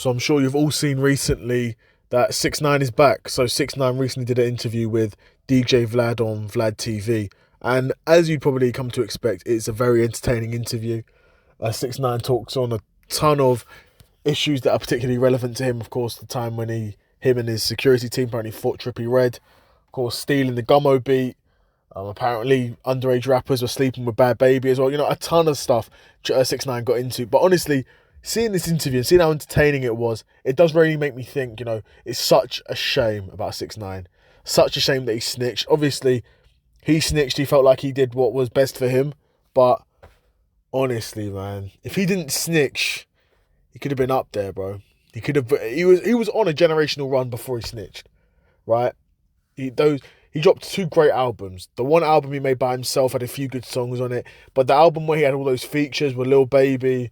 So I'm sure you've all seen recently that 6ix9ine is back. So 6ix9ine recently did an interview with DJ Vlad on VladTV. And as you'd probably come to expect, it's a very entertaining interview. 6ix9ine talks on a ton of issues that are particularly relevant to him. Of course, the time when him and his security team apparently fought Trippie Redd. Of course, stealing the Gummo beat. Apparently, underage rappers were sleeping with Bad Baby as well. You know, a ton of stuff 6ix9ine got into. But honestly, seeing this interview and seeing how entertaining it was, it does really make me think, you know, it's such a shame about 6ix9ine. Such a shame that he snitched. Obviously, he snitched. He felt like he did what was best for him. But honestly, man, if he didn't snitch, he could have been up there, bro. He was on a generational run before he snitched, right? He dropped 2 great albums. The one album he made by himself had a few good songs on it, but the album where he had all those features with Lil Baby,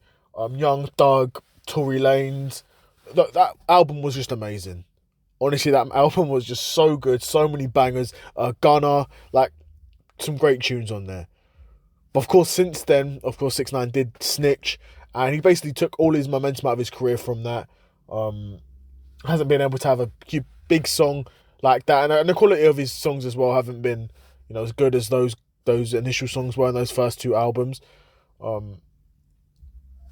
Young Thug, Tory Lanez, that album was just amazing. Honestly, that album was just so good. So many bangers. Gunna, like, some great tunes on there. But of course, since then, 6ix9ine did snitch, and he basically took all his momentum out of his career from that. Hasn't been able to have a big song like that, and the quality of his songs as well haven't been, you know, as good as those initial songs were in those first 2 albums.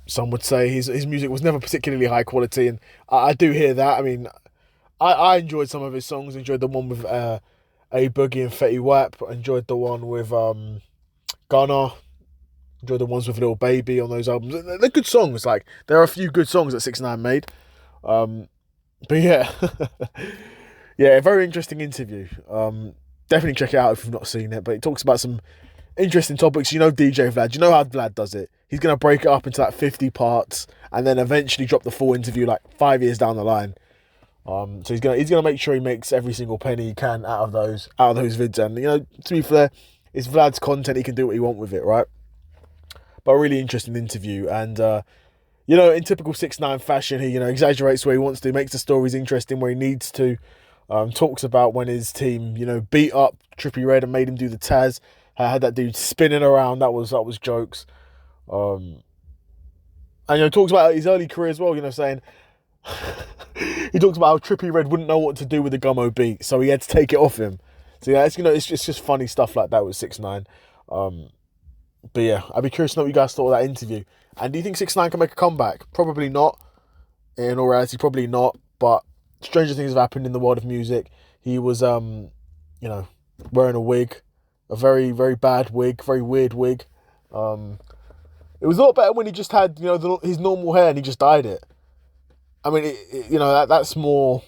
Some would say his music was never particularly high quality, and I do hear that. I mean, I enjoyed some of his songs. Enjoyed the one with A Boogie and Fetty Wap. Enjoyed the one with Gunna. Enjoyed the ones with Lil Baby on those albums. They're good songs. Like, there are a few good songs that 6ix9ine made. But yeah, yeah, a very interesting interview. Definitely check it out if you've not seen it. But it talks about some interesting topics. You know DJ Vlad. You know how Vlad does it. He's going to break it up into like 50 parts and then eventually drop the full interview like 5 years down the line. So he's gonna make sure he makes every single penny he can out of those vids. And, you know, to be fair, it's Vlad's content. He can do what he wants with it, right? But a really interesting interview. And, you know, in typical 6ix9ine fashion, he, you know, exaggerates where he wants to, makes the stories interesting where he needs to. Talks about when his team, you know, beat up Trippie Redd and made him do the Taz. Had that dude spinning around. That was jokes. And, you know, talks about his early career as well, you know, saying... he talks about how Trippie Redd wouldn't know what to do with the Gummo beat, so he had to take it off him. So, yeah, it's, you know, it's just funny stuff like that with 6ix9ine. But, yeah, I'd be curious to know what you guys thought of that interview. And do you think 6ix9ine can make a comeback? Probably not. In all reality, probably not. But stranger things have happened in the world of music. He was, you know, wearing a wig. A very, very bad wig. Very weird wig. It was a lot better when he just had, you know, his normal hair and he just dyed it. I mean, you know, that's more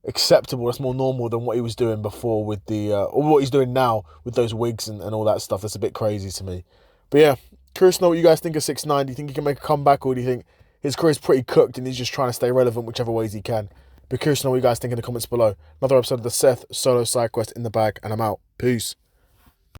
acceptable. That's more normal than what he was doing before with the, or what he's doing now with those wigs and all that stuff. That's a bit crazy to me. But yeah, curious to know what you guys think of 6ix9ine. Do you think he can make a comeback, or do you think his career's pretty cooked and he's just trying to stay relevant whichever ways he can? Be curious to know what you guys think in the comments below. Another episode of the Seth Solo Side Quest in the bag, and I'm out. Peace.